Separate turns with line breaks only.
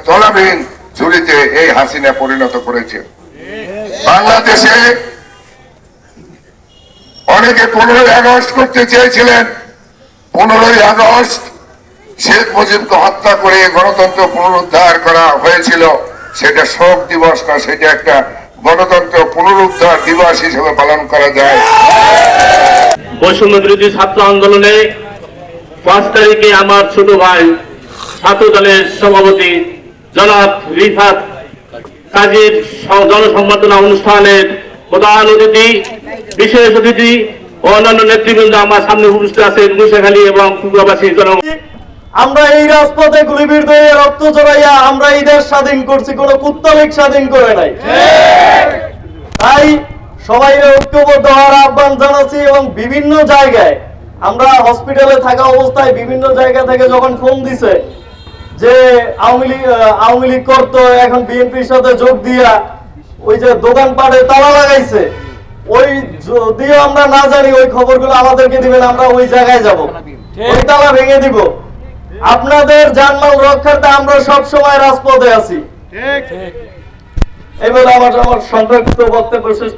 তলাবিহীন ঝুলিতে এই হাসিনা পরিণত করেছে। বাংলাদেশে অনেকে 15ই আগস্ট করতে চেয়েছিলেন। 15ই আগস্ট শেখ মুজিবকে হত্যা করে গণতন্ত্র পুনরুদ্ধার করা হয়েছিল। সেটা শোক দিবস না, সেটা একটা গণতন্ত্র পুনরুদ্ধার দিবস হিসেবে পালন করা যায়।
বৈষম্য বিরোধী ছাত্র আন্দোলনে 5 তারিখে আমার ছোট ভাই ছাত্র দলের সভাপতি জনাব রিফাত কাজীর জনসংবর্ধনা অনুষ্ঠানের প্রধান অতিথি, বিশেষ অতিথি ও অন্যান্য নেতৃবৃন্দ আমার সামনে উপস্থিত আছেন। মুশাখালী এবং কুকুরাবাসী জনগণ,
আমরা এই রাজপথে গুলিবিদ্ধ হয়ে রক্ত জড়াইয়া আমরা এই দেশ স্বাধীন করছি, কোন কুত্তলিক স্বাধীন করে নাই। তাই সবাই ঐক্যবদ্ধ হওয়ার আহ্বান জানাচ্ছি। এবং বিভিন্ন জায়গায় আমরা হসপিটালে থাকা অবস্থায় বিভিন্ন জায়গা থেকে যখন ফোন দিছে যে আওয়ামী লীগ করতো, এখন বিএনপির সাথে যোগ দিয়া ওই যে দোকানপাটে তালা লাগাইছে, ওই যদিও আমরা না জানি ওই খবরগুলো আমাদেরকে দিবেন, আমরা ওই জায়গায় যাব, ওই তালা ভেঙে দিব। আপনাদের জানমাল রক্ষার্থে আমরা সব সময় রাজপথে আছি। এই বলে আমার সংক্ষিপ্ত বক্তব্য শেষ।